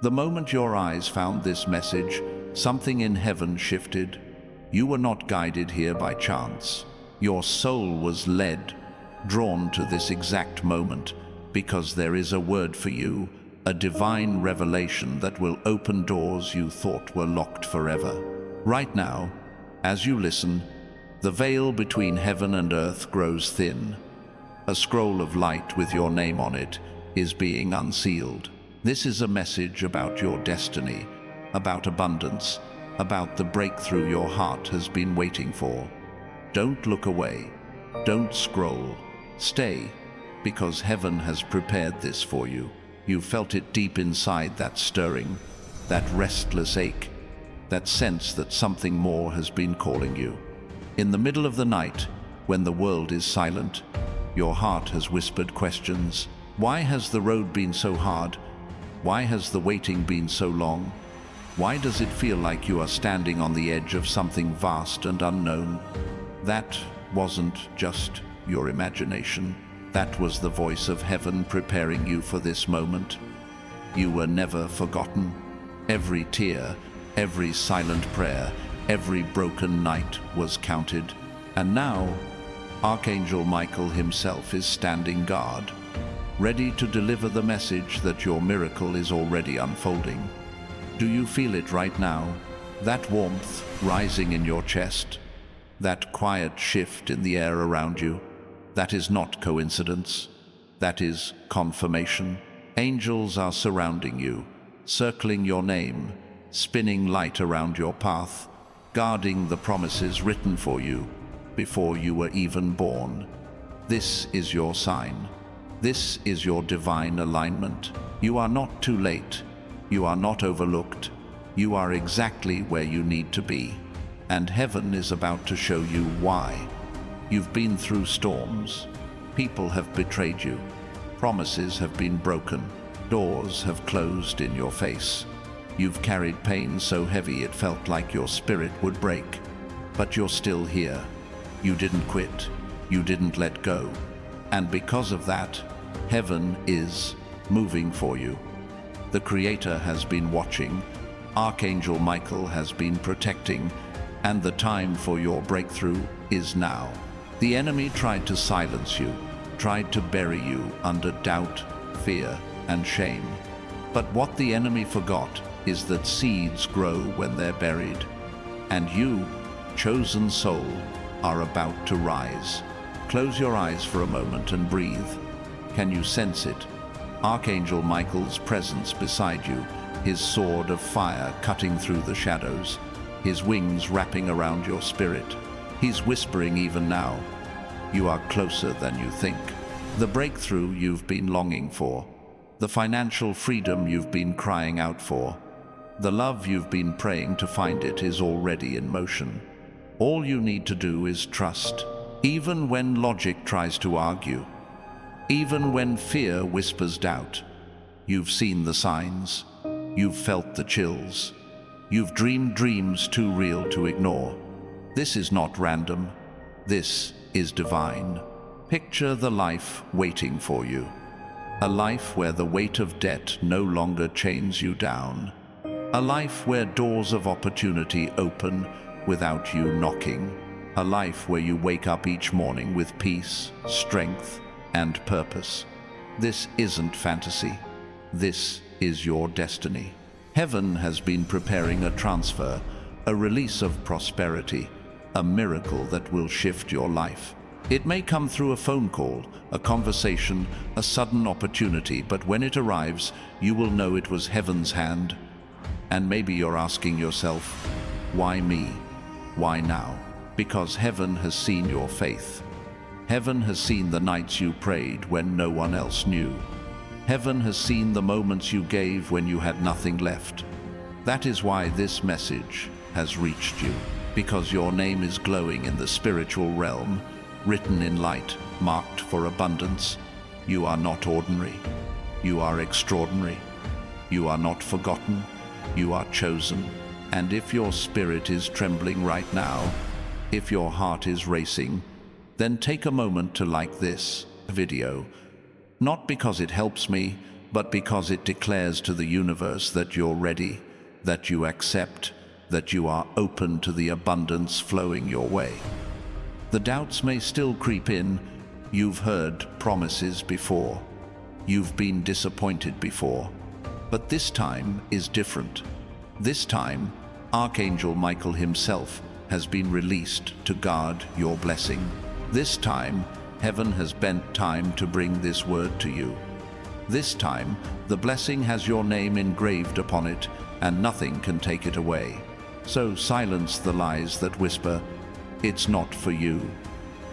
The moment your eyes found this message, something in heaven shifted. You were not guided here by chance. Your soul was led, drawn to this exact moment, because there is a word for you, a divine revelation that will open doors you thought were locked forever. Right now, as you listen, the veil between heaven and earth grows thin. A scroll of light with your name on it is being unsealed. This is a message about your destiny, about abundance, about the breakthrough your heart has been waiting for. Don't look away. Don't scroll. Stay, because heaven has prepared this for you. You felt it deep inside, that stirring, that restless ache, that sense that something more has been calling you. In the middle of the night, when the world is silent, your heart has whispered questions. Why has the road been so hard? Why has the waiting been so long? Why does it feel like you are standing on the edge of something vast and unknown? That wasn't just your imagination. That was the voice of heaven preparing you for this moment. You were never forgotten. Every tear, every silent prayer, every broken night was counted. And now, Archangel Michael himself is standing guard, ready to deliver the message that your miracle is already unfolding. Do you feel it right now? That warmth rising in your chest? That quiet shift in the air around you? That is not coincidence. That is confirmation. Angels are surrounding you, circling your name, spinning light around your path, guarding the promises written for you before you were even born. This is your sign. This is your divine alignment. You are not too late. You are not overlooked. You are exactly where you need to be. And heaven is about to show you why. You've been through storms. People have betrayed you. Promises have been broken. Doors have closed in your face. You've carried pain so heavy it felt like your spirit would break. But you're still here. You didn't quit. You didn't let go. And because of that, heaven is moving for you. The Creator has been watching. Archangel Michael has been protecting. And the time for your breakthrough is now. The enemy tried to silence you, tried to bury you under doubt, fear, and shame. But what the enemy forgot is that seeds grow when they're buried. And you, chosen soul, are about to rise. Close your eyes for a moment and breathe. Can you sense it? Archangel Michael's presence beside you, his sword of fire cutting through the shadows, his wings wrapping around your spirit. He's whispering even now, you are closer than you think. The breakthrough you've been longing for, the financial freedom you've been crying out for, the love you've been praying to find, it is already in motion. All you need to do is trust, even when logic tries to argue, even when fear whispers doubt. You've seen the signs, you've felt the chills, you've dreamed dreams too real to ignore. This is not random, this is divine. Picture the life waiting for you, a life where the weight of debt no longer chains you down, a life where doors of opportunity open without you knocking, a life where you wake up each morning with peace, strength, and purpose. This isn't fantasy. This is your destiny. Heaven has been preparing a transfer, a release of prosperity, a miracle that will shift your life. It may come through a phone call, a conversation, a sudden opportunity, but when it arrives, you will know it was heaven's hand. And maybe you're asking yourself, why me? Why now? Because heaven has seen your faith. Heaven has seen the nights you prayed when no one else knew. Heaven has seen the moments you gave when you had nothing left. That is why this message has reached you, because your name is glowing in the spiritual realm, written in light, marked for abundance. You are not ordinary. You are extraordinary. You are not forgotten. You are chosen. And if your spirit is trembling right now, if your heart is racing, then take a moment to like this video. Not because it helps me, but because it declares to the universe that you're ready, that you accept, that you are open to the abundance flowing your way. The doubts may still creep in. You've heard promises before. You've been disappointed before. But this time is different. This time, Archangel Michael himself has been released to guard your blessing. This time, heaven has bent time to bring this word to you. This time, the blessing has your name engraved upon it, and nothing can take it away. So silence the lies that whisper, "It's not for you."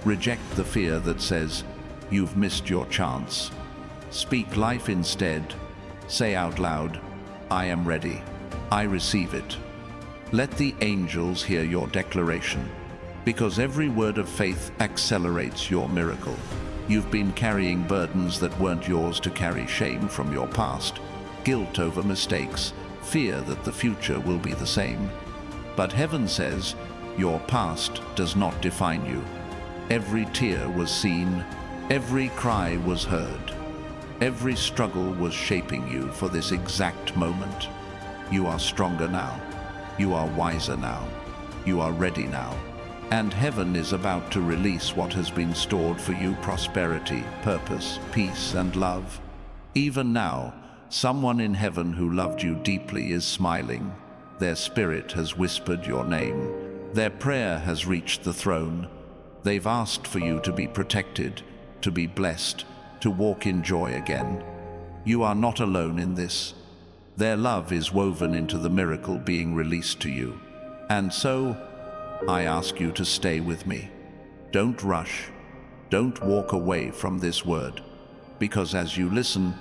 Reject the fear that says, "You've missed your chance." Speak life instead. Say out loud, "I am ready. I receive it." Let the angels hear your declaration, because every word of faith accelerates your miracle. You've been carrying burdens that weren't yours to carry, shame from your past, guilt over mistakes, fear that the future will be the same. But heaven says, your past does not define you. Every tear was seen, every cry was heard. Every struggle was shaping you for this exact moment. You are stronger now. You are wiser now. You are ready now. And heaven is about to release what has been stored for you: prosperity, purpose, peace, and love. Even now, someone in heaven who loved you deeply is smiling. Their spirit has whispered your name. Their prayer has reached the throne. They've asked for you to be protected, to be blessed, to walk in joy again. You are not alone in this. Their love is woven into the miracle being released to you. And so, I ask you to stay with me. Don't rush. Don't walk away from this word. Because as you listen,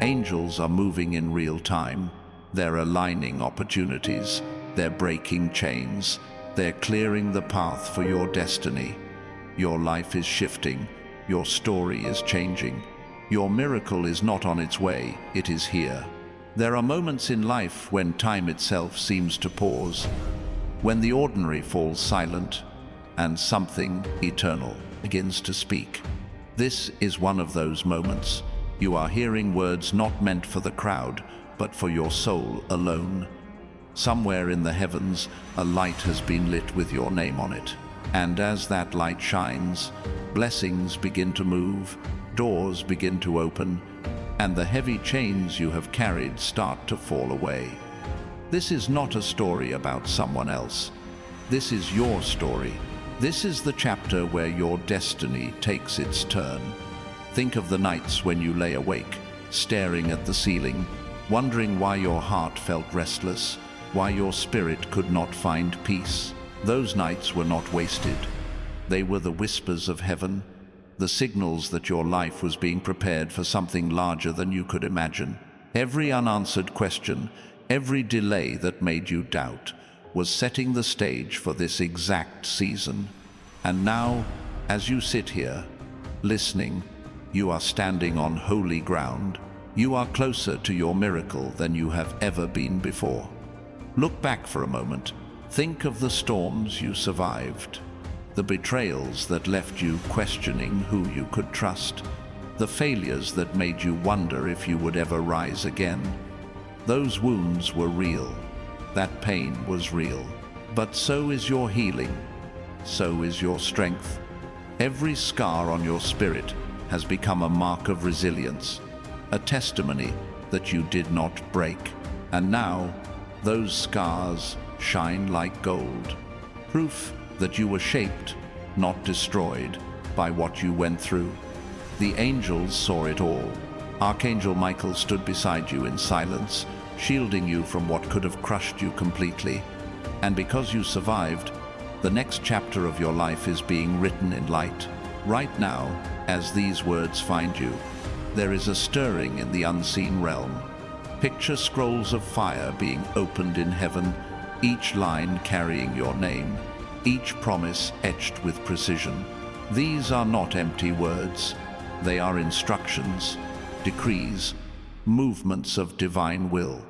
angels are moving in real time. They're aligning opportunities. They're breaking chains. They're clearing the path for your destiny. Your life is shifting. Your story is changing. Your miracle is not on its way, it is here. There are moments in life when time itself seems to pause, when the ordinary falls silent and something eternal begins to speak. This is one of those moments. You are hearing words not meant for the crowd, but for your soul alone. Somewhere in the heavens, a light has been lit with your name on it. And as that light shines, blessings begin to move, doors begin to open, and the heavy chains you have carried start to fall away. This is not a story about someone else. This is your story. This is the chapter where your destiny takes its turn. Think of the nights when you lay awake, staring at the ceiling, wondering why your heart felt restless, why your spirit could not find peace. Those nights were not wasted. They were the whispers of heaven, the signals that your life was being prepared for something larger than you could imagine. Every unanswered question, every delay that made you doubt, was setting the stage for this exact season. And now, as you sit here, listening, you are standing on holy ground. You are closer to your miracle than you have ever been before. Look back for a moment. Think of the storms you survived, the betrayals that left you questioning who you could trust, the failures that made you wonder if you would ever rise again. Those wounds were real. That pain was real. But so is your healing. So is your strength. Every scar on your spirit has become a mark of resilience, a testimony that you did not break. And now, those scars shine like gold. Proof that you were shaped, not destroyed, by what you went through. The angels saw it all. Archangel Michael stood beside you in silence, shielding you from what could have crushed you completely. And because you survived, the next chapter of your life is being written in light. Right now, as these words find you, there is a stirring in the unseen realm. Picture scrolls of fire being opened in heaven, each line carrying your name, each promise etched with precision. These are not empty words. They are instructions, decrees, movements of divine will.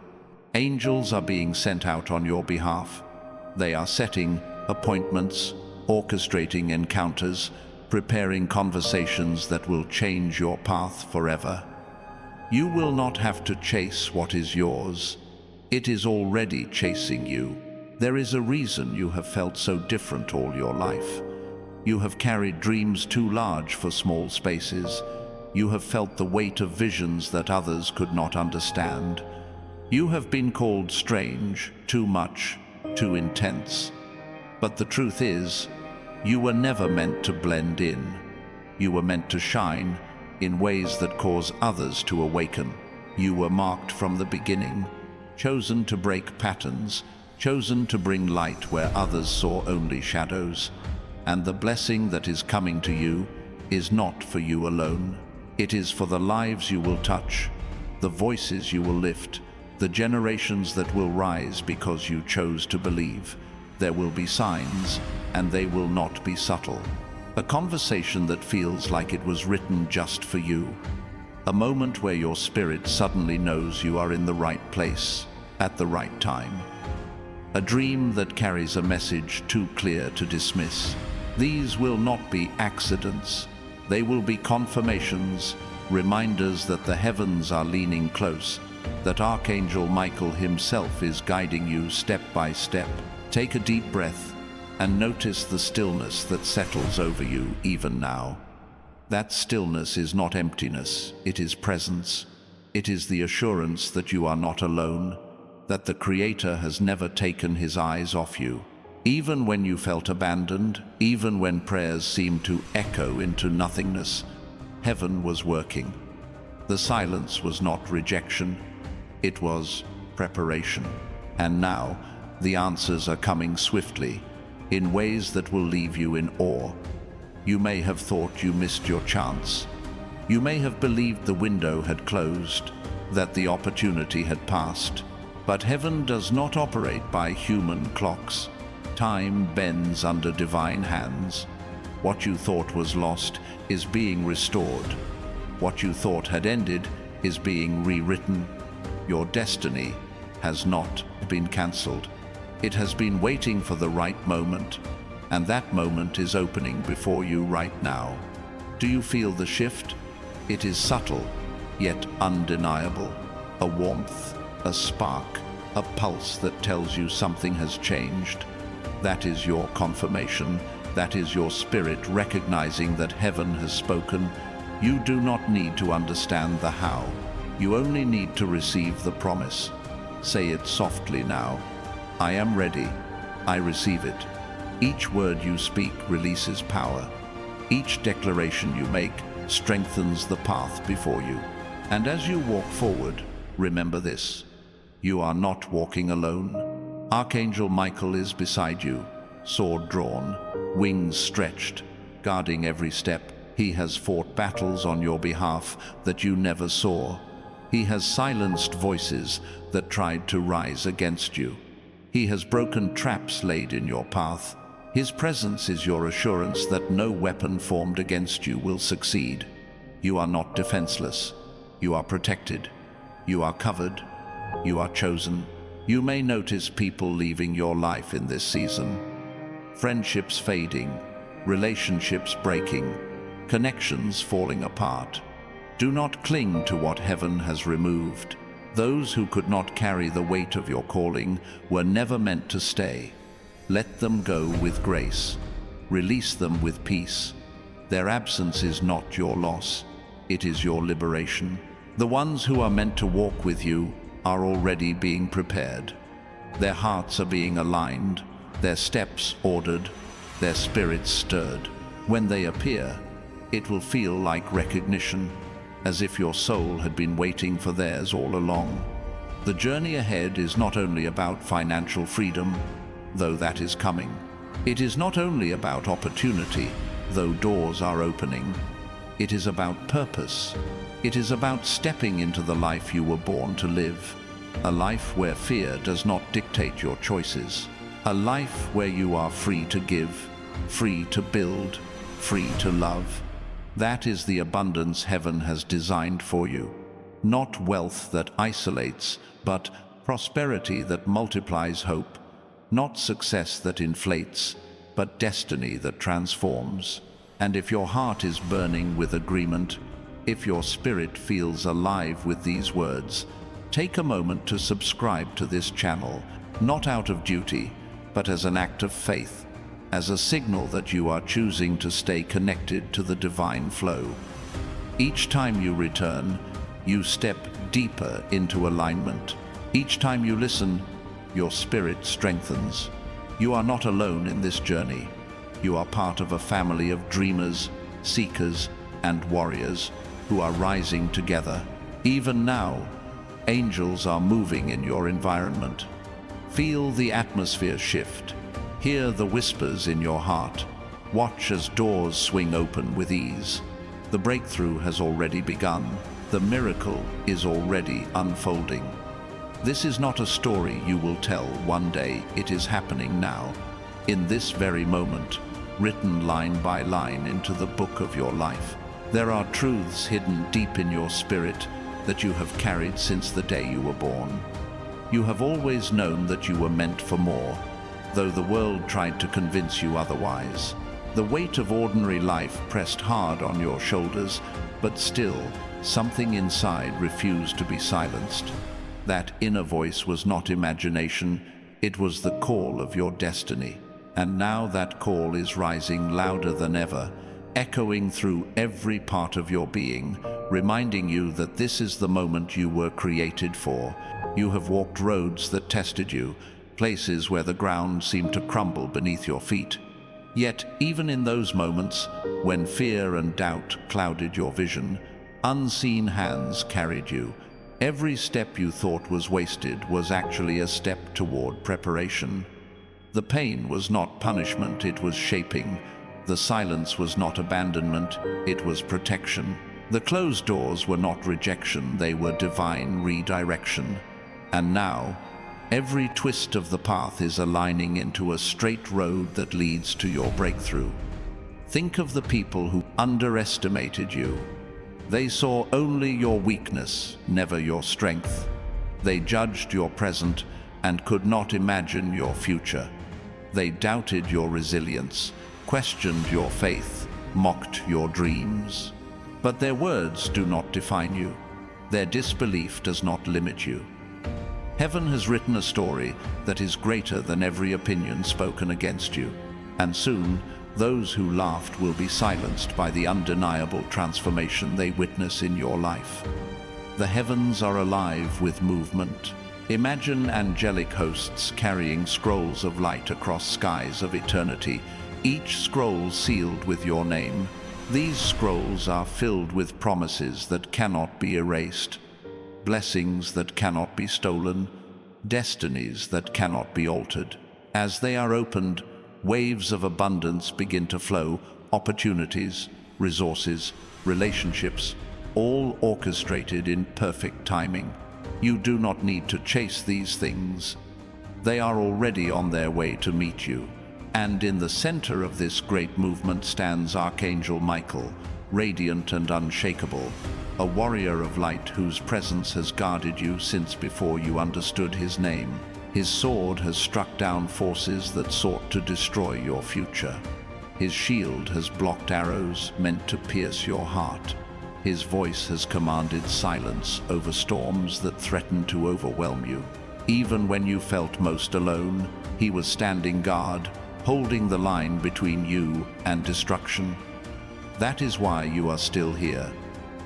Angels are being sent out on your behalf. They are setting appointments, orchestrating encounters, preparing conversations that will change your path forever. You will not have to chase what is yours. It is already chasing you. There is a reason you have felt so different all your life. You have carried dreams too large for small spaces. You have felt the weight of visions that others could not understand. You have been called strange, too much, too intense. But the truth is, you were never meant to blend in. You were meant to shine in ways that cause others to awaken. You were marked from the beginning, chosen to break patterns, chosen to bring light where others saw only shadows. And the blessing that is coming to you is not for you alone. It is for the lives you will touch, the voices you will lift, the generations that will rise because you chose to believe. There will be signs, and they will not be subtle. A conversation that feels like it was written just for you. A moment where your spirit suddenly knows you are in the right place, at the right time. A dream that carries a message too clear to dismiss. These will not be accidents. They will be confirmations, reminders that the heavens are leaning close, that Archangel Michael himself is guiding you step by step. Take a deep breath and notice the stillness that settles over you even now. That stillness is not emptiness, it is presence. It is the assurance that you are not alone, that the Creator has never taken his eyes off you. Even when you felt abandoned, even when prayers seemed to echo into nothingness, heaven was working. The silence was not rejection, it was preparation. And now, the answers are coming swiftly, in ways that will leave you in awe. You may have thought you missed your chance. You may have believed the window had closed, that the opportunity had passed. But heaven does not operate by human clocks. Time bends under divine hands. What you thought was lost is being restored. What you thought had ended is being rewritten. Your destiny has not been cancelled. It has been waiting for the right moment, and that moment is opening before you right now. Do you feel the shift? It is subtle, yet undeniable. A warmth, a spark, a pulse that tells you something has changed. That is your confirmation. That is your spirit recognizing that heaven has spoken. You do not need to understand the how. You only need to receive the promise. Say it softly now. I am ready. I receive it. Each word you speak releases power. Each declaration you make strengthens the path before you. And as you walk forward, remember this. You are not walking alone. Archangel Michael is beside you, sword drawn, wings stretched, guarding every step. He has fought battles on your behalf that you never saw. He has silenced voices that tried to rise against you. He has broken traps laid in your path. His presence is your assurance that no weapon formed against you will succeed. You are not defenseless. You are protected. You are covered. You are chosen. You may notice people leaving your life in this season. Friendships fading, relationships breaking, connections falling apart. Do not cling to what heaven has removed. Those who could not carry the weight of your calling were never meant to stay. Let them go with grace. Release them with peace. Their absence is not your loss. It is your liberation. The ones who are meant to walk with you are already being prepared. Their hearts are being aligned, their steps ordered, their spirits stirred. When they appear, it will feel like recognition, as if your soul had been waiting for theirs all along. The journey ahead is not only about financial freedom, though that is coming. It is not only about opportunity, though doors are opening. It is about purpose. It is about stepping into the life you were born to live. A life where fear does not dictate your choices. A life where you are free to give, free to build, free to love. That is the abundance heaven has designed for you. Not wealth that isolates, but prosperity that multiplies hope. Not success that inflates, but destiny that transforms. And if your heart is burning with agreement, If your spirit feels alive with these words, take a moment to subscribe to this channel, not out of duty, but as an act of faith, as a signal that you are choosing to stay connected to the divine flow. Each time you return, you step deeper into alignment. Each time you listen, your spirit strengthens. You are not alone in this journey. You are part of a family of dreamers, seekers, and warriors who are rising together. Even now, angels are moving in your environment. Feel the atmosphere shift. Hear the whispers in your heart. Watch as doors swing open with ease. The breakthrough has already begun. The miracle is already unfolding. This is not a story you will tell one day. It is happening now, in this very moment, written line by line into the book of your life. There are truths hidden deep in your spirit that you have carried since the day you were born. You have always known that you were meant for more, though the world tried to convince you otherwise. The weight of ordinary life pressed hard on your shoulders, but still, something inside refused to be silenced. That inner voice was not imagination, it was the call of your destiny. And now that call is rising louder than ever, echoing through every part of your being, reminding you that this is the moment you were created for. You have walked roads that tested you, places where the ground seemed to crumble beneath your feet. Yet, even in those moments, when fear and doubt clouded your vision, unseen hands carried you. Every step you thought was wasted was actually a step toward preparation. The pain was not punishment, it was shaping. The silence was not abandonment, it was protection. The closed doors were not rejection, they were divine redirection. And now, every twist of the path is aligning into a straight road that leads to your breakthrough. Think of the people who underestimated you. They saw only your weakness, never your strength. They judged your present and could not imagine your future. They doubted your resilience, questioned your faith, mocked your dreams. But their words do not define you. Their disbelief does not limit you. Heaven has written a story that is greater than every opinion spoken against you, and soon those who laughed will be silenced by the undeniable transformation they witness in your life. The heavens are alive with movement. Imagine angelic hosts carrying scrolls of light across skies of eternity, each scroll sealed with your name. These scrolls are filled with promises that cannot be erased, blessings that cannot be stolen, destinies that cannot be altered. As they are opened, waves of abundance begin to flow, opportunities, resources, relationships, all orchestrated in perfect timing. You do not need to chase these things. They are already on their way to meet you. And in the center of this great movement stands Archangel Michael, radiant and unshakable, a warrior of light whose presence has guarded you since before you understood his name. His sword has struck down forces that sought to destroy your future. His shield has blocked arrows meant to pierce your heart. His voice has commanded silence over storms that threatened to overwhelm you. Even when you felt most alone, he was standing guard, holding the line between you and destruction. That is why you are still here.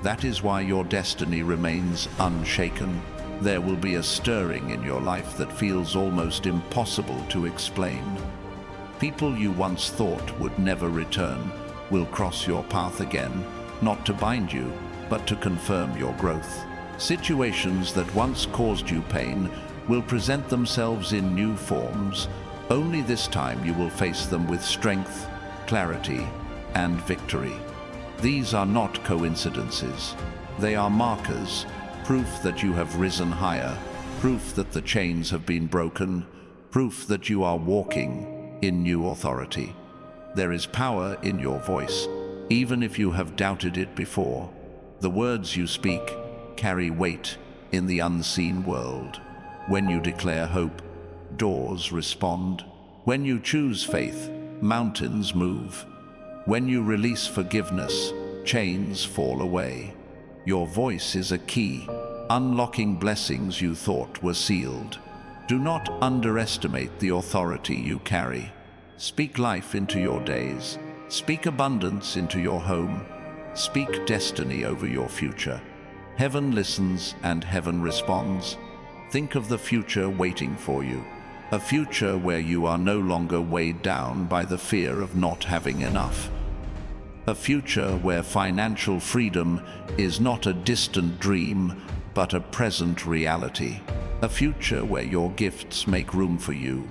That is why your destiny remains unshaken. There will be a stirring in your life that feels almost impossible to explain. People you once thought would never return will cross your path again, not to bind you, but to confirm your growth. Situations that once caused you pain will present themselves in new forms. Only this time you will face them with strength, clarity, and victory. These are not coincidences. They are markers, proof that you have risen higher, proof that the chains have been broken, proof that you are walking in new authority. There is power in your voice, even if you have doubted it before. The words you speak carry weight in the unseen world. When you declare hope, doors respond. When you choose faith, mountains move. When you release forgiveness, chains fall away. Your voice is a key, unlocking blessings you thought were sealed. Do not underestimate the authority you carry. Speak life into your days. Speak abundance into your home. Speak destiny over your future. Heaven listens and heaven responds. Think of the future waiting for you. A future where you are no longer weighed down by the fear of not having enough. A future where financial freedom is not a distant dream, but a present reality. A future where your gifts make room for you,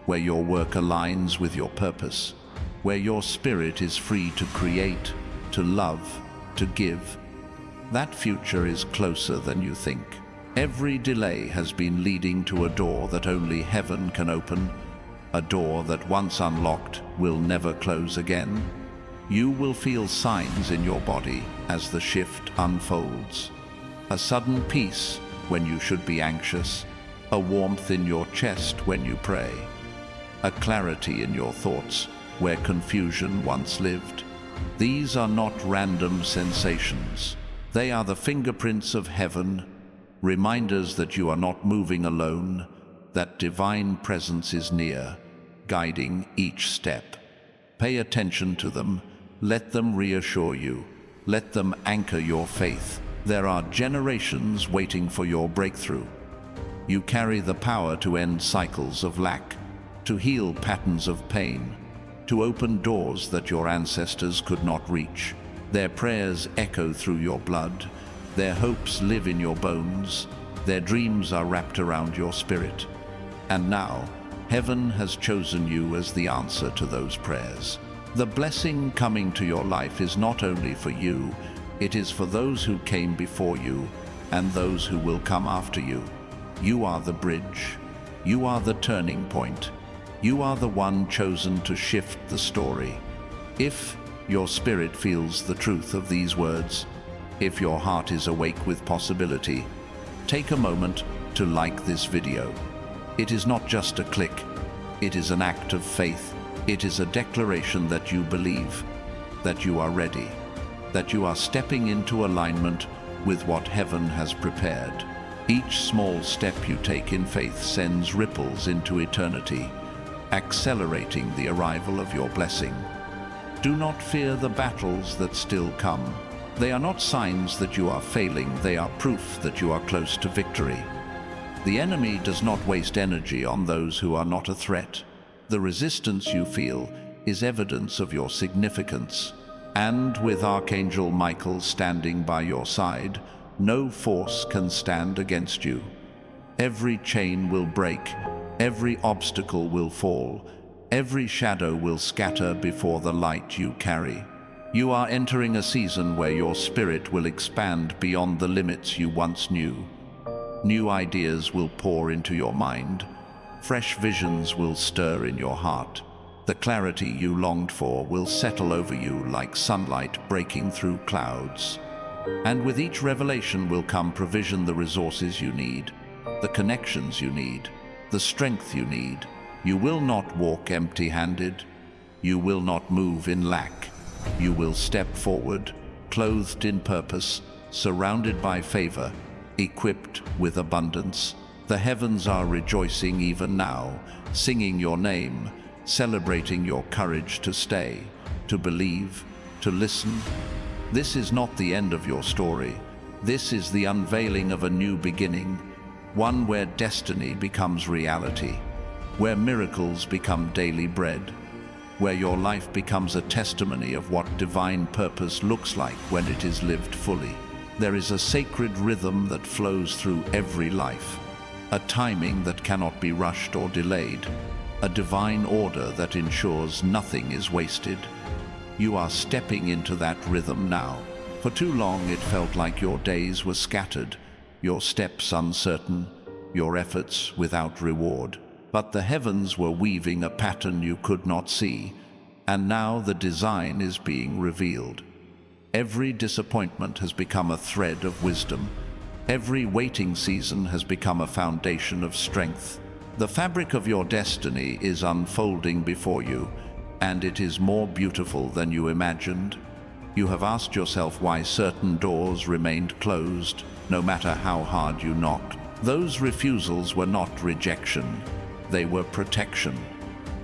where your work aligns with your purpose, where your spirit is free to create, to love, to give. That future is closer than you think. Every delay has been leading to a door that only heaven can open, a door that once unlocked will never close again. You will feel signs in your body as the shift unfolds. A sudden peace when you should be anxious, a warmth in your chest when you pray, a clarity in your thoughts where confusion once lived. These are not random sensations. They are the fingerprints of heaven, reminders that you are not moving alone, that divine presence is near, guiding each step. Pay attention to them. Let them reassure you. Let them anchor your faith. There are generations waiting for your breakthrough. You carry the power to end cycles of lack, to heal patterns of pain, to open doors that your ancestors could not reach. Their prayers echo through your blood. Their hopes live in your bones. Their dreams are wrapped around your spirit. And now, heaven has chosen you as the answer to those prayers. The blessing coming to your life is not only for you, it is for those who came before you and those who will come after you. You are the bridge. You are the turning point. You are the one chosen to shift the story. If your spirit feels the truth of these words, if your heart is awake with possibility, take a moment to like this video. It is not just a click. It is an act of faith. It is a declaration that you believe, that you are ready, that you are stepping into alignment with what heaven has prepared. Each small step you take in faith sends ripples into eternity, accelerating the arrival of your blessing. Do not fear the battles that still come. They are not signs that you are failing, they are proof that you are close to victory. The enemy does not waste energy on those who are not a threat. The resistance you feel is evidence of your significance. And with Archangel Michael standing by your side, no force can stand against you. Every chain will break, every obstacle will fall, every shadow will scatter before the light you carry. You are entering a season where your spirit will expand beyond the limits you once knew. New ideas will pour into your mind. Fresh visions will stir in your heart. The clarity you longed for will settle over you like sunlight breaking through clouds. And with each revelation will come provision, the resources you need, the connections you need, the strength you need. You will not walk empty-handed. You will not move in lack. You will step forward, clothed in purpose, surrounded by favor, equipped with abundance. The heavens are rejoicing even now, singing your name, celebrating your courage to stay, to believe, to listen. This is not the end of your story. This is the unveiling of a new beginning, one where destiny becomes reality, where miracles become daily bread, where your life becomes a testimony of what divine purpose looks like when it is lived fully. There is a sacred rhythm that flows through every life, a timing that cannot be rushed or delayed, a divine order that ensures nothing is wasted. You are stepping into that rhythm now. For too long it felt like your days were scattered, your steps uncertain, your efforts without reward. But the heavens were weaving a pattern you could not see, and now the design is being revealed. Every disappointment has become a thread of wisdom. Every waiting season has become a foundation of strength. The fabric of your destiny is unfolding before you, and it is more beautiful than you imagined. You have asked yourself why certain doors remained closed, no matter how hard you knocked. Those refusals were not rejection, they were protection.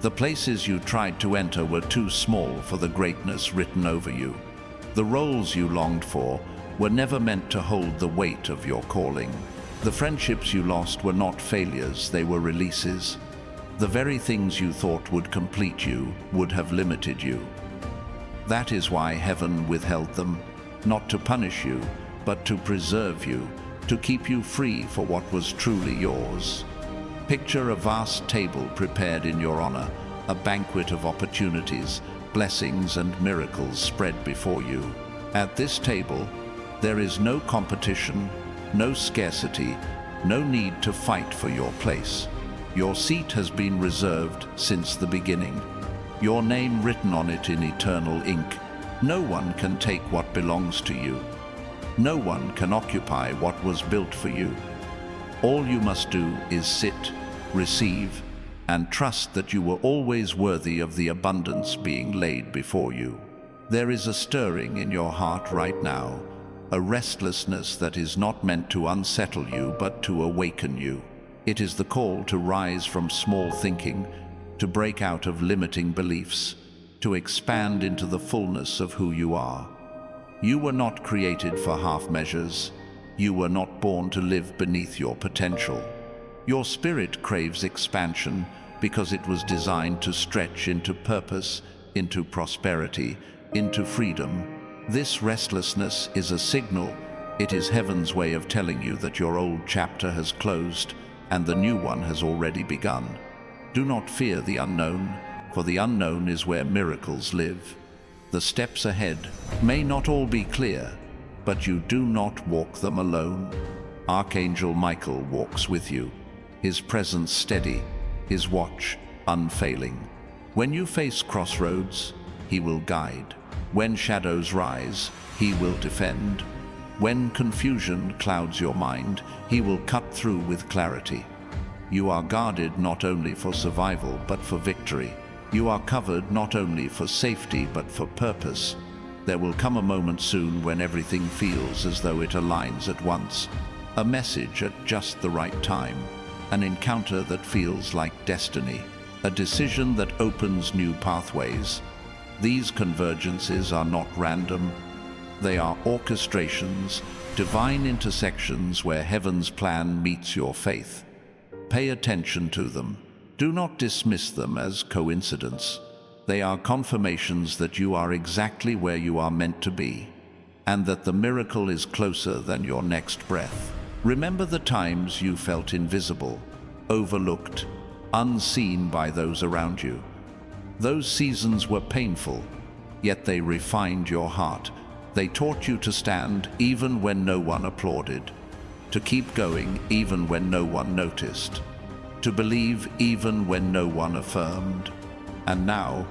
The places you tried to enter were too small for the greatness written over you. The roles you longed for were never meant to hold the weight of your calling. The friendships you lost were not failures, they were releases. The very things you thought would complete you would have limited you. That is why heaven withheld them, not to punish you, but to preserve you, to keep you free for what was truly yours. Picture a vast table prepared in your honor, a banquet of opportunities, blessings and miracles spread before you. At this table, there is no competition, no scarcity, no need to fight for your place. Your seat has been reserved since the beginning. Your name written on it in eternal ink. No one can take what belongs to you. No one can occupy what was built for you. All you must do is sit, receive, and trust that you were always worthy of the abundance being laid before you. There is a stirring in your heart right now, a restlessness that is not meant to unsettle you but to awaken you. It is the call to rise from small thinking, to break out of limiting beliefs, to expand into the fullness of who you are. You were not created for half measures. You were not born to live beneath your potential. Your spirit craves expansion because it was designed to stretch into purpose, into prosperity, into freedom. This restlessness is a signal. It is heaven's way of telling you that your old chapter has closed and the new one has already begun. Do not fear the unknown, for the unknown is where miracles live. The steps ahead may not all be clear, but you do not walk them alone. Archangel Michael walks with you, his presence steady, his watch unfailing. When you face crossroads, he will guide. When shadows rise, he will defend. When confusion clouds your mind, he will cut through with clarity. You are guarded not only for survival but for victory. You are covered not only for safety but for purpose. There will come a moment soon when everything feels as though it aligns at once. A message at just the right time. An encounter that feels like destiny. A decision that opens new pathways. These convergences are not random. They are orchestrations, divine intersections where heaven's plan meets your faith. Pay attention to them. Do not dismiss them as coincidence. They are confirmations that you are exactly where you are meant to be, and that the miracle is closer than your next breath. Remember the times you felt invisible, overlooked, unseen by those around you. Those seasons were painful, yet they refined your heart. They taught you to stand even when no one applauded, to keep going even when no one noticed, to believe even when no one affirmed. And now,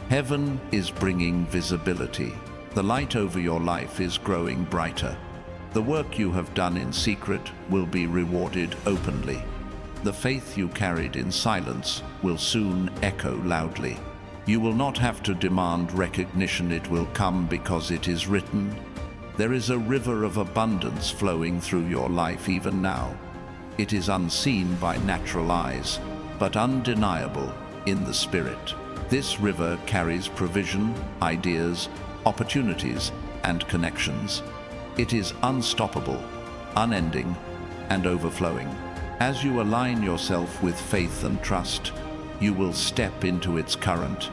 heaven is bringing visibility. The light over your life is growing brighter. The work you have done in secret will be rewarded openly. The faith you carried in silence will soon echo loudly. You will not have to demand recognition, it will come because it is written. There is a river of abundance flowing through your life even now. It is unseen by natural eyes, but undeniable in the spirit. This river carries provision, ideas, opportunities, and connections. It is unstoppable, unending, and overflowing. As you align yourself with faith and trust, you will step into its current,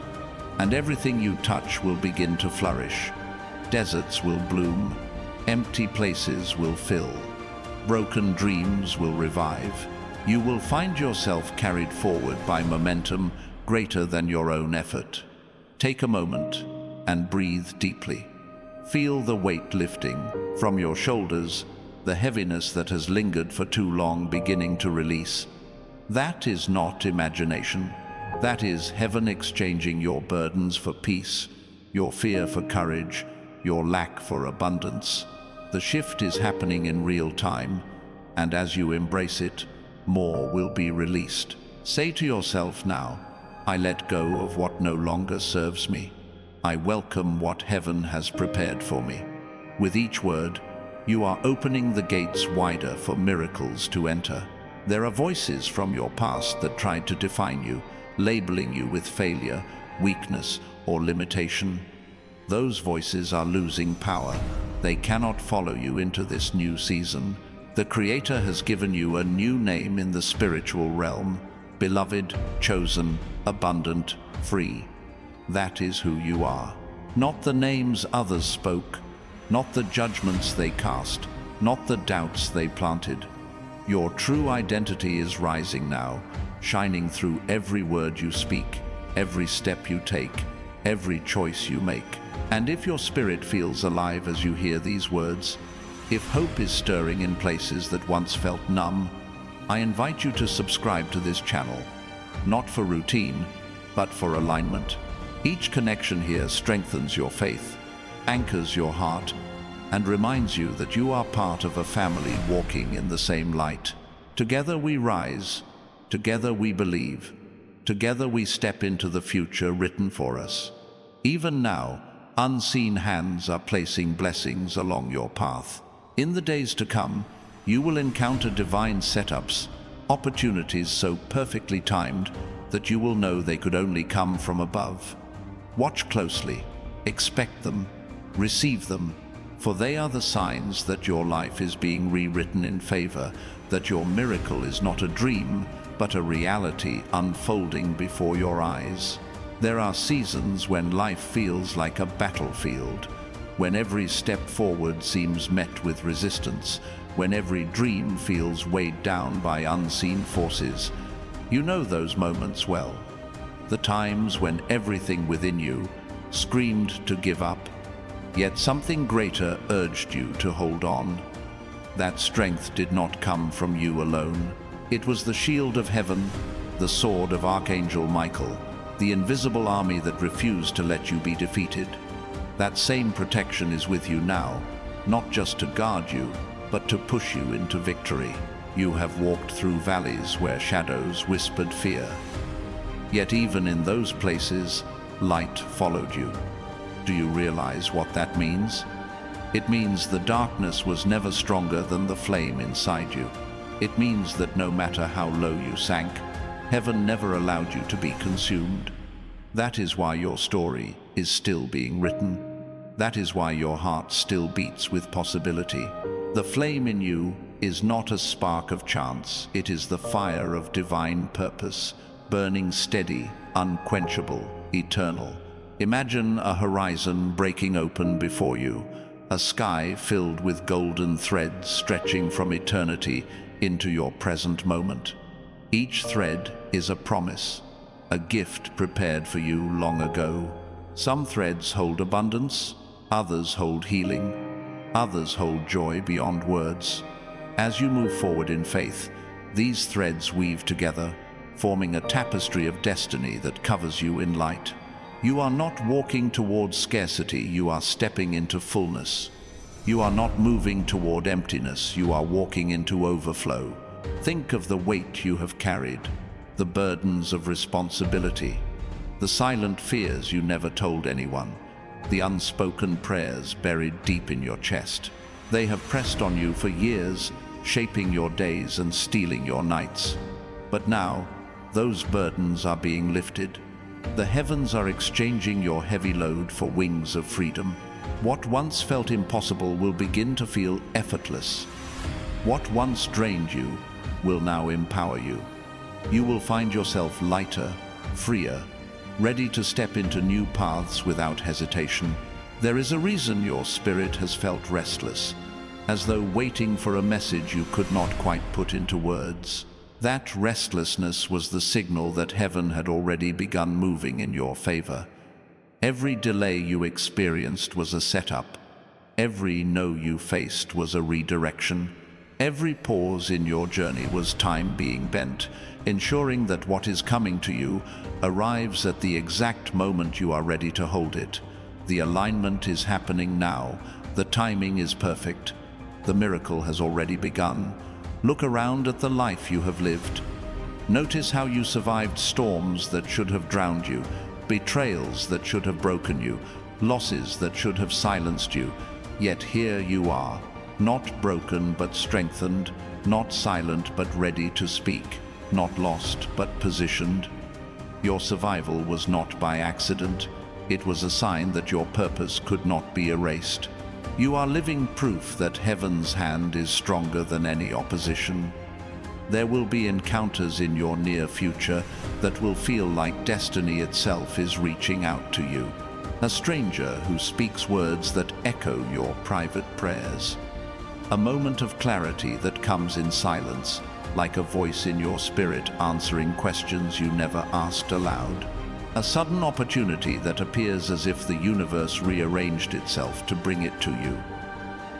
and everything you touch will begin to flourish. Deserts will bloom, empty places will fill, broken dreams will revive. You will find yourself carried forward by momentum greater than your own effort. Take a moment and breathe deeply. Feel the weight lifting from your shoulders, the heaviness that has lingered for too long beginning to release. That is not imagination. That is heaven exchanging your burdens for peace, your fear for courage, your lack for abundance. The shift is happening in real time, and as you embrace it, more will be released. Say to yourself now, I let go of what no longer serves me. I welcome what heaven has prepared for me. With each word, you are opening the gates wider for miracles to enter. There are voices from your past that tried to define you, labeling you with failure, weakness, or limitation. Those voices are losing power. They cannot follow you into this new season. The Creator has given you a new name in the spiritual realm: beloved, chosen, abundant, free. That is who you are. Not the names others spoke, not the judgments they cast, not the doubts they planted. Your true identity is rising now, shining through every word you speak, every step you take, every choice you make. And if your spirit feels alive as you hear these words, if hope is stirring in places that once felt numb, I invite you to subscribe to this channel, not for routine, but for alignment. Each connection here strengthens your faith, anchors your heart, and reminds you that you are part of a family walking in the same light. Together we rise, together we believe, together we step into the future written for us. Even now, unseen hands are placing blessings along your path. In the days to come, you will encounter divine setups, opportunities so perfectly timed that you will know they could only come from above. Watch closely, expect them, receive them, for they are the signs that your life is being rewritten in favor, that your miracle is not a dream, but a reality unfolding before your eyes. There are seasons when life feels like a battlefield, when every step forward seems met with resistance, when every dream feels weighed down by unseen forces. You know those moments well. The times when everything within you screamed to give up, yet something greater urged you to hold on. That strength did not come from you alone. It was the shield of heaven, the sword of Archangel Michael, the invisible army that refused to let you be defeated. That same protection is with you now, not just to guard you, but to push you into victory. You have walked through valleys where shadows whispered fear. Yet even in those places, light followed you. Do you realize what that means? It means the darkness was never stronger than the flame inside you. It means that no matter how low you sank, heaven never allowed you to be consumed. That is why your story is still being written. That is why your heart still beats with possibility. The flame in you is not a spark of chance. It is the fire of divine purpose, burning steady, unquenchable, eternal. Imagine a horizon breaking open before you, a sky filled with golden threads stretching from eternity into your present moment. Each thread is a promise, a gift prepared for you long ago. Some threads hold abundance, others hold healing, others hold joy beyond words. As you move forward in faith, these threads weave together, forming a tapestry of destiny that covers you in light. You are not walking towards scarcity, you are stepping into fullness. You are not moving toward emptiness, you are walking into overflow. Think of the weight you have carried, the burdens of responsibility, the silent fears you never told anyone, the unspoken prayers buried deep in your chest. They have pressed on you for years, shaping your days and stealing your nights. But now, those burdens are being lifted. The heavens are exchanging your heavy load for wings of freedom. What once felt impossible will begin to feel effortless. What once drained you will now empower you. You will find yourself lighter, freer, ready to step into new paths without hesitation. There is a reason your spirit has felt restless, as though waiting for a message you could not quite put into words. That restlessness was the signal that heaven had already begun moving in your favor. Every delay you experienced was a setup. Every no you faced was a redirection. Every pause in your journey was time being bent, ensuring that what is coming to you arrives at the exact moment you are ready to hold it. The alignment is happening now. The timing is perfect. The miracle has already begun. Look around at the life you have lived. Notice how you survived storms that should have drowned you, betrayals that should have broken you, losses that should have silenced you. Yet here you are, not broken but strengthened, not silent but ready to speak, not lost but positioned. Your survival was not by accident. It was a sign that your purpose could not be erased. You are living proof that heaven's hand is stronger than any opposition. There will be encounters in your near future that will feel like destiny itself is reaching out to you. A stranger who speaks words that echo your private prayers. A moment of clarity that comes in silence, like a voice in your spirit answering questions you never asked aloud. A sudden opportunity that appears as if the universe rearranged itself to bring it to you.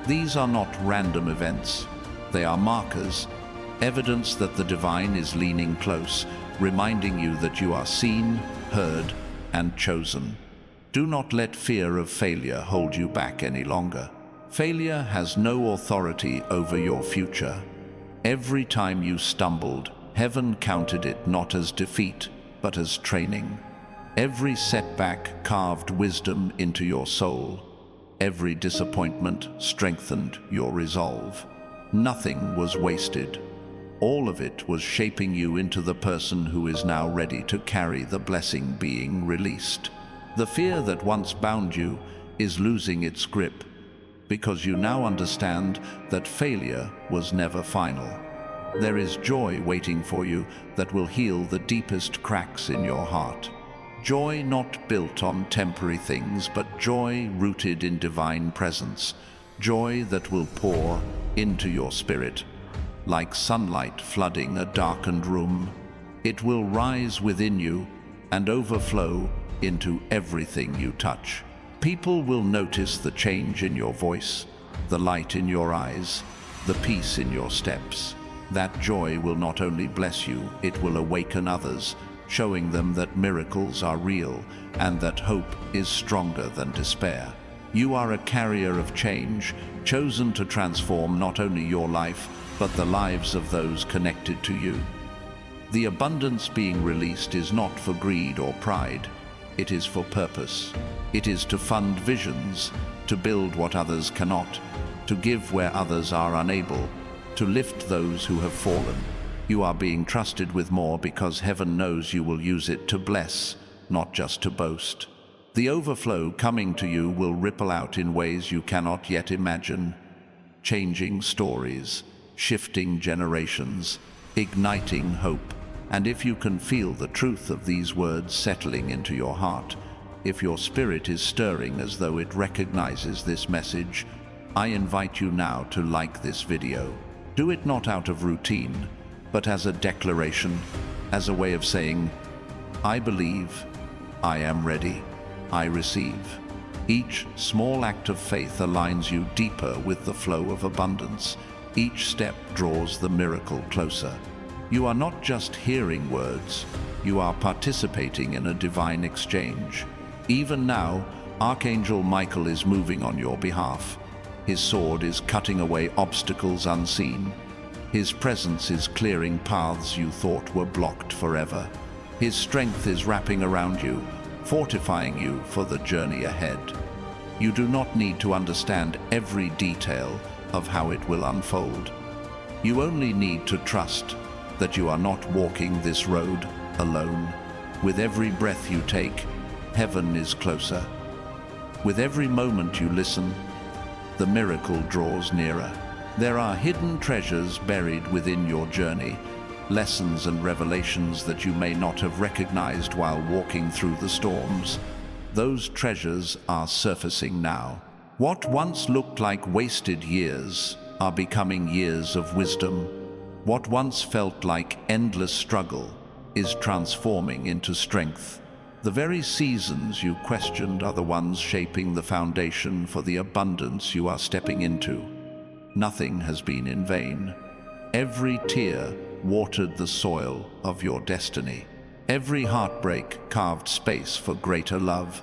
These are not random events. They are markers, evidence that the divine is leaning close, reminding you that you are seen, heard, and chosen. Do not let fear of failure hold you back any longer. Failure has no authority over your future. Every time you stumbled, heaven counted it not as defeat, but as training. Every setback carved wisdom into your soul. Every disappointment strengthened your resolve. Nothing was wasted. All of it was shaping you into the person who is now ready to carry the blessing being released. The fear that once bound you is losing its grip, because you now understand that failure was never final. There is joy waiting for you that will heal the deepest cracks in your heart. Joy not built on temporary things, but joy rooted in divine presence. Joy that will pour into your spirit. Like sunlight flooding a darkened room, it will rise within you and overflow into everything you touch. People will notice the change in your voice, the light in your eyes, the peace in your steps. That joy will not only bless you, it will awaken others, showing them that miracles are real and that hope is stronger than despair. You are a carrier of change, chosen to transform not only your life, but the lives of those connected to you. The abundance being released is not for greed or pride. It is for purpose. It is to fund visions, to build what others cannot, to give where others are unable, to lift those who have fallen. You are being trusted with more because heaven knows you will use it to bless, not just to boast. The overflow coming to you will ripple out in ways you cannot yet imagine, changing stories, shifting generations, igniting hope. And if you can feel the truth of these words settling into your heart, if your spirit is stirring as though it recognizes this message, I invite you now to like this video. Do it not out of routine, but as a declaration, as a way of saying, I believe, I am ready, I receive. Each small act of faith aligns you deeper with the flow of abundance. Each step draws the miracle closer. You are not just hearing words, you are participating in a divine exchange. Even now, Archangel Michael is moving on your behalf. His sword is cutting away obstacles unseen. His presence is clearing paths you thought were blocked forever. His strength is wrapping around you, fortifying you for the journey ahead. You do not need to understand every detail of how it will unfold. You only need to trust that you are not walking this road alone. With every breath you take, heaven is closer. With every moment you listen, the miracle draws nearer. There are hidden treasures buried within your journey, lessons and revelations that you may not have recognized while walking through the storms. Those treasures are surfacing now. What once looked like wasted years are becoming years of wisdom. What once felt like endless struggle is transforming into strength. The very seasons you questioned are the ones shaping the foundation for the abundance you are stepping into. Nothing has been in vain. Every tear watered the soil of your destiny. Every heartbreak carved space for greater love.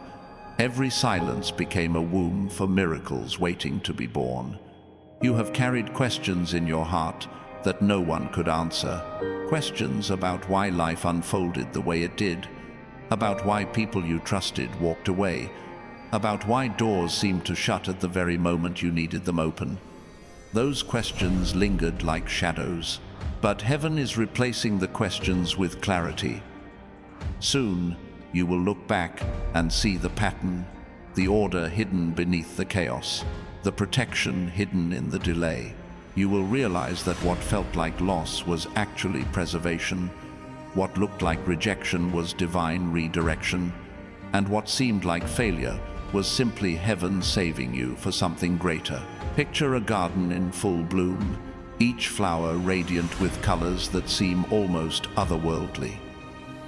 Every silence became a womb for miracles waiting to be born. You have carried questions in your heart that no one could answer. Questions about why life unfolded the way it did. about why people you trusted walked away, about why doors seemed to shut at the very moment you needed them open. Those questions lingered like shadows, but heaven is replacing the questions with clarity. Soon, you will look back and see the pattern, the order hidden beneath the chaos, the protection hidden in the delay. You will realize that what felt like loss was actually preservation, what looked like rejection was divine redirection, and what seemed like failure was simply heaven saving you for something greater. Picture a garden in full bloom, each flower radiant with colors that seem almost otherworldly.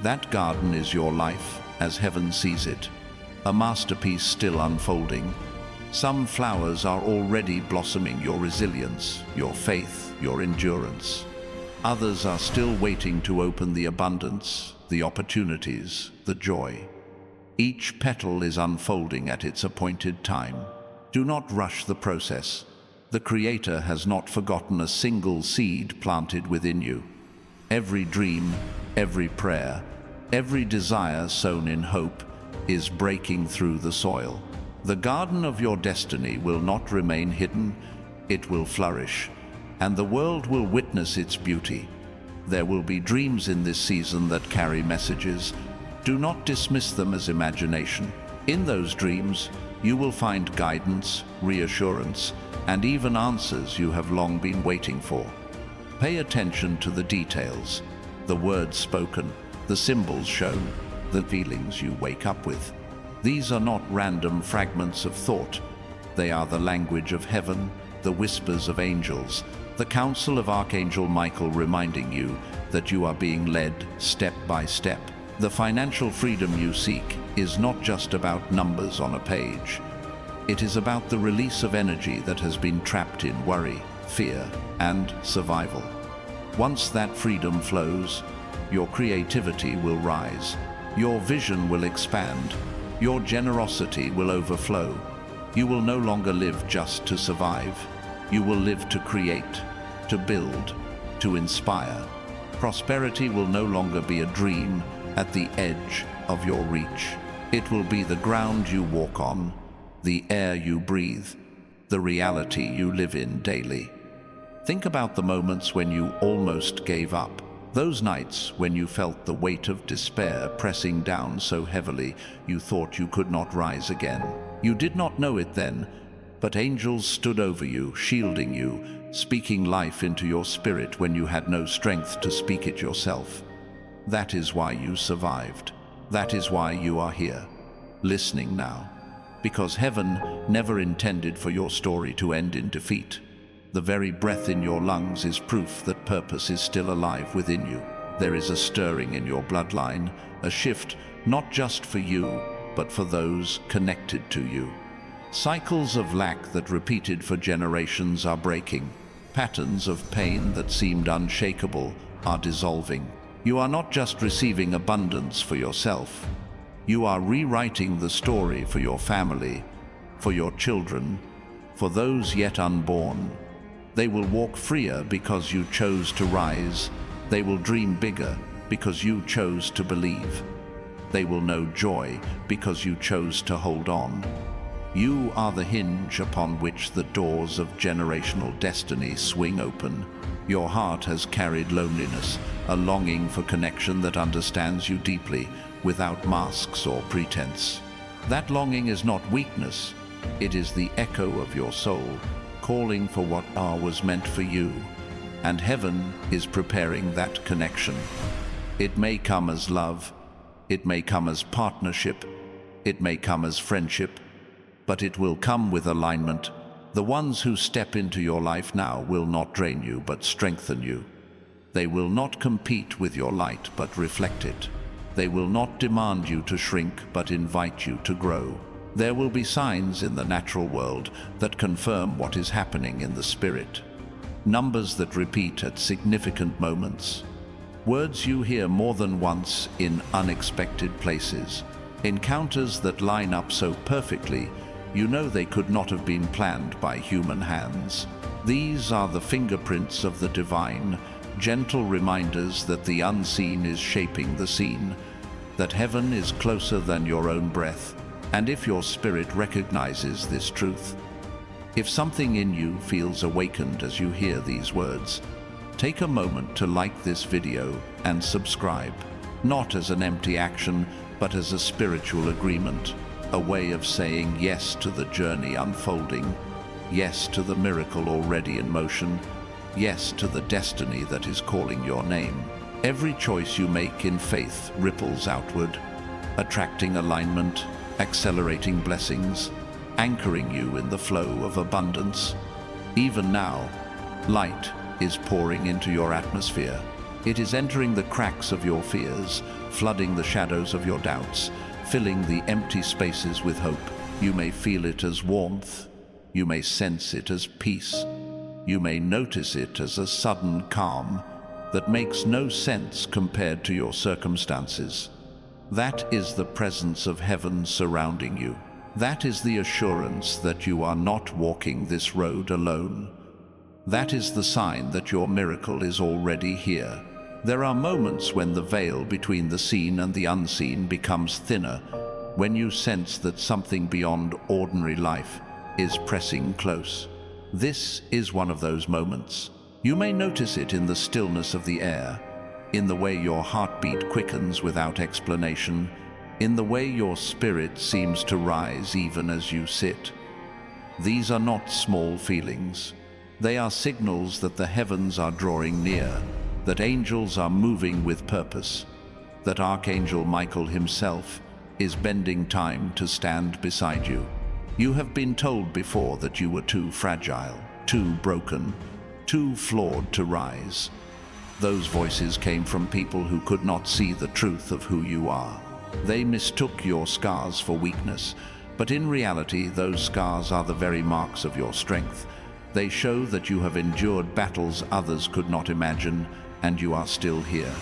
That garden is your life, as heaven sees it, a masterpiece still unfolding. Some flowers are already blossoming your resilience, your faith, your endurance. Others are still waiting to open the abundance, the opportunities, the joy. Each petal is unfolding at its appointed time. Do not rush the process. The Creator has not forgotten a single seed planted within you. Every dream, every prayer, every desire sown in hope is breaking through the soil. The garden of your destiny will not remain hidden, it will flourish, and the world will witness its beauty. There will be dreams in this season that carry messages. Do not dismiss them as imagination. In those dreams, you will find guidance, reassurance, and even answers you have long been waiting for. Pay attention to the details, the words spoken, the symbols shown, the feelings you wake up with. These are not random fragments of thought. They are the language of heaven, the whispers of angels, the counsel of Archangel Michael reminding you that you are being led step by step. The financial freedom you seek is not just about numbers on a page. It is about the release of energy that has been trapped in worry, fear, and survival. Once that freedom flows, your creativity will rise, your vision will expand, your generosity will overflow. You will no longer live just to survive. You will live to create, to build, to inspire. Prosperity will no longer be a dream at the edge of your reach. It will be the ground you walk on, the air you breathe, the reality you live in daily. Think about the moments when you almost gave up. Those nights when you felt the weight of despair pressing down so heavily you thought you could not rise again. You did not know it then, but angels stood over you, shielding you, speaking life into your spirit when you had no strength to speak it yourself. That is why you survived. That is why you are here, listening now. Because heaven never intended for your story to end in defeat. The very breath in your lungs is proof that purpose is still alive within you. There is a stirring in your bloodline, a shift not just for you, but for those connected to you. Cycles of lack that repeated for generations are breaking. Patterns of pain that seemed unshakable are dissolving. You are not just receiving abundance for yourself. You are rewriting the story for your family, for your children, for those yet unborn. They will walk freer because you chose to rise. They will dream bigger because you chose to believe. They will know joy because you chose to hold on. You are the hinge upon which the doors of generational destiny swing open. Your heart has carried loneliness, a longing for connection that understands you deeply, without masks or pretense. That longing is not weakness, it is the echo of your soul, calling for what was meant for you, and heaven is preparing that connection. It may come as love, it may come as partnership, it may come as friendship, but it will come with alignment. The ones who step into your life now will not drain you but strengthen you. They will not compete with your light but reflect it. They will not demand you to shrink but invite you to grow. There will be signs in the natural world that confirm what is happening in the spirit. Numbers that repeat at significant moments. Words you hear more than once in unexpected places. Encounters that line up so perfectly, you know they could not have been planned by human hands. These are the fingerprints of the divine, gentle reminders that the unseen is shaping the scene. that heaven is closer than your own breath, and if your spirit recognizes this truth, if something in you feels awakened as you hear these words, take a moment to like this video and subscribe, not as an empty action, but as a spiritual agreement, a way of saying yes to the journey unfolding, yes to the miracle already in motion, yes to the destiny that is calling your name. Every choice you make in faith ripples outward, attracting alignment, accelerating blessings, anchoring you in the flow of abundance. Even now, light is pouring into your atmosphere. It is entering the cracks of your fears, flooding the shadows of your doubts, filling the empty spaces with hope. You may feel it as warmth. You may sense it as peace. You may notice it as a sudden calm that makes no sense compared to your circumstances. That is the presence of heaven surrounding you. That is the assurance that you are not walking this road alone. That is the sign that your miracle is already here. There are moments when the veil between the seen and the unseen becomes thinner, when you sense that something beyond ordinary life is pressing close. This is one of those moments. You may notice it in the stillness of the air, in the way your heartbeat quickens without explanation, in the way your spirit seems to rise even as you sit. These are not small feelings. They are signals that the heavens are drawing near, that angels are moving with purpose, that Archangel Michael himself is bending time to stand beside you. You have been told before that you were too fragile, too broken, too flawed to rise. Those voices came from people who could not see the truth of who you are. They mistook your scars for weakness, but in reality, those scars are the very marks of your strength. They show that you have endured battles others could not imagine, and you are still here.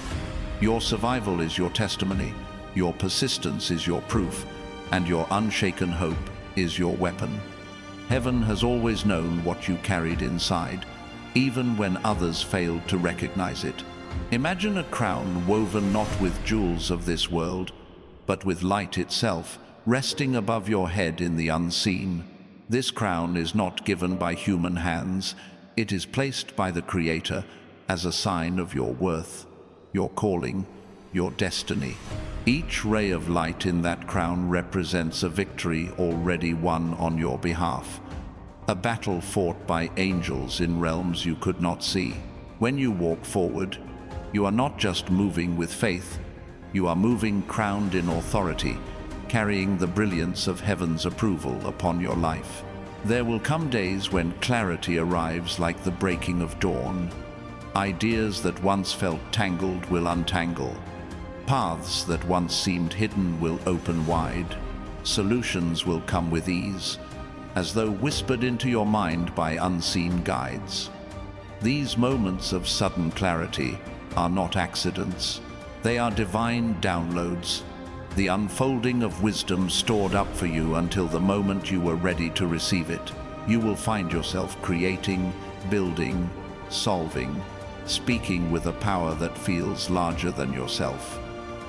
Your survival is your testimony, your persistence is your proof, and your unshaken hope is your weapon. Heaven has always known what you carried inside, even when others failed to recognize it. Imagine a crown woven not with jewels of this world, but with light itself, resting above your head in the unseen. This crown is not given by human hands. It is placed by the Creator as a sign of your worth, your calling, your destiny. Each ray of light in that crown represents a victory already won on your behalf, a battle fought by angels in realms you could not see. When you walk forward, you are not just moving with faith, you are moving crowned in authority, carrying the brilliance of heaven's approval upon your life. There will come days when clarity arrives like the breaking of dawn. Ideas that once felt tangled will untangle. Paths that once seemed hidden will open wide. Solutions will come with ease, as though whispered into your mind by unseen guides. These moments of sudden clarity are not accidents. They are divine downloads, the unfolding of wisdom stored up for you until the moment you were ready to receive it. You will find yourself creating, building, solving, speaking with a power that feels larger than yourself.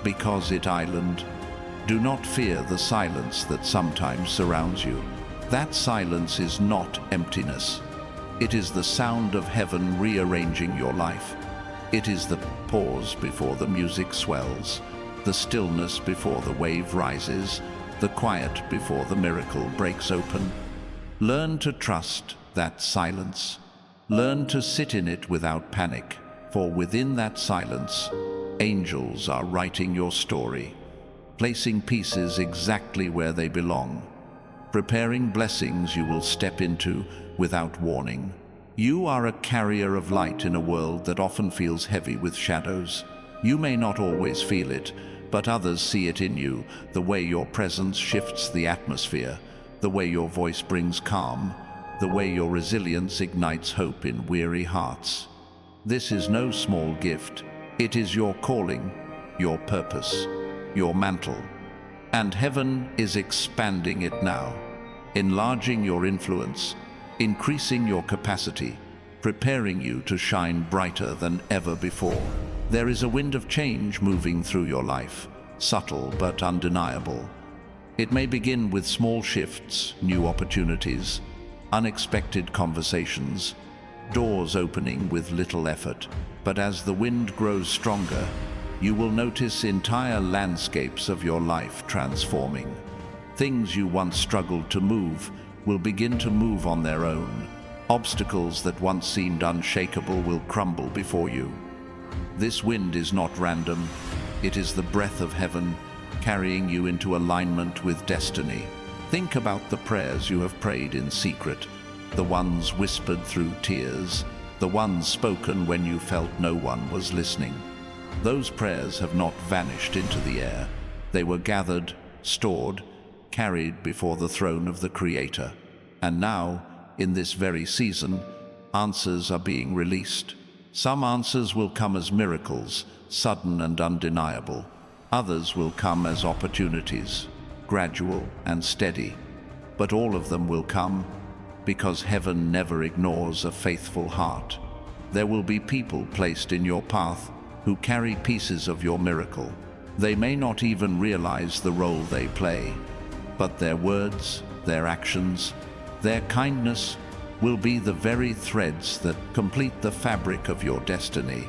Because it island, do not fear the silence that sometimes surrounds you. That silence is not emptiness. It is the sound of heaven rearranging your life. It is the pause before the music swells, the stillness before the wave rises, the quiet before the miracle breaks open. Learn to trust that silence. Learn to sit in it without panic, for within that silence, angels are writing your story, placing pieces exactly where they belong, preparing blessings you will step into without warning. You are a carrier of light in a world that often feels heavy with shadows. You may not always feel it, but others see it in you, the way your presence shifts the atmosphere, the way your voice brings calm, the way your resilience ignites hope in weary hearts. This is no small gift. It is your calling, your purpose, your mantle. And heaven is expanding it now, enlarging your influence, increasing your capacity, preparing you to shine brighter than ever before. There is a wind of change moving through your life, subtle but undeniable. It may begin with small shifts, new opportunities, unexpected conversations, doors opening with little effort. But as the wind grows stronger, you will notice entire landscapes of your life transforming. Things you once struggled to move will begin to move on their own. Obstacles that once seemed unshakable will crumble before you. This wind is not random. It is the breath of heaven, carrying you into alignment with destiny. Think about the prayers you have prayed in secret, the ones whispered through tears, the ones spoken when you felt no one was listening. Those prayers have not vanished into the air. They were gathered, stored, carried before the throne of the Creator. And now, in this very season, answers are being released. Some answers will come as miracles, sudden and undeniable. Others will come as opportunities, gradual and steady. But all of them will come because heaven never ignores a faithful heart. There will be people placed in your path who carry pieces of your miracle. They may not even realize the role they play, but their words, their actions, their kindness will be the very threads that complete the fabric of your destiny.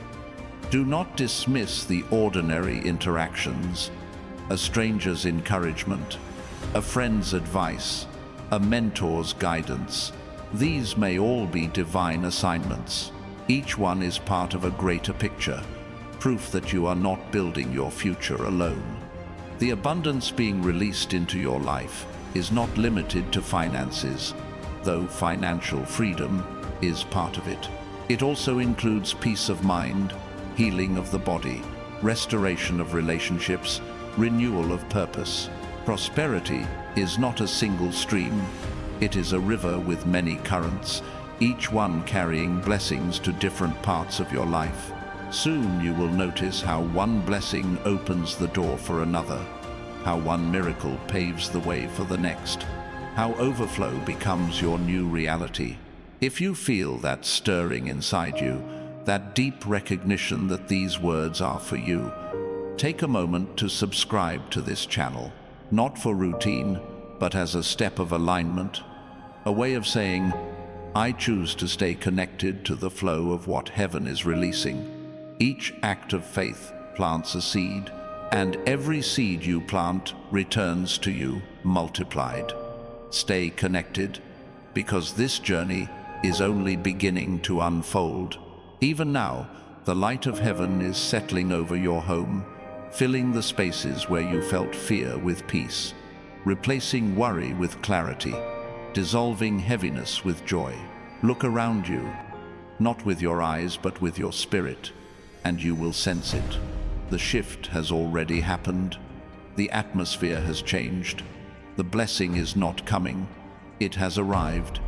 Do not dismiss the ordinary interactions, a stranger's encouragement, a friend's advice, a mentor's guidance. These may all be divine assignments. Each one is part of a greater picture, proof that you are not building your future alone. The abundance being released into your life is not limited to finances, though financial freedom is part of it. It also includes peace of mind, healing of the body, restoration of relationships, renewal of purpose. Prosperity is not a single stream. It is a river with many currents, each one carrying blessings to different parts of your life. Soon you will notice how one blessing opens the door for another, how one miracle paves the way for the next, how overflow becomes your new reality. If you feel that stirring inside you, that deep recognition that these words are for you, take a moment to subscribe to this channel, not for routine, but as a step of alignment, a way of saying, I choose to stay connected to the flow of what heaven is releasing. Each act of faith plants a seed, and every seed you plant returns to you multiplied. Stay connected, because this journey is only beginning to unfold. Even now, the light of heaven is settling over your home, filling the spaces where you felt fear with peace, replacing worry with clarity, dissolving heaviness with joy. Look around you, not with your eyes but with your spirit, and you will sense it. The shift has already happened. The atmosphere has changed. The blessing is not coming. It has arrived.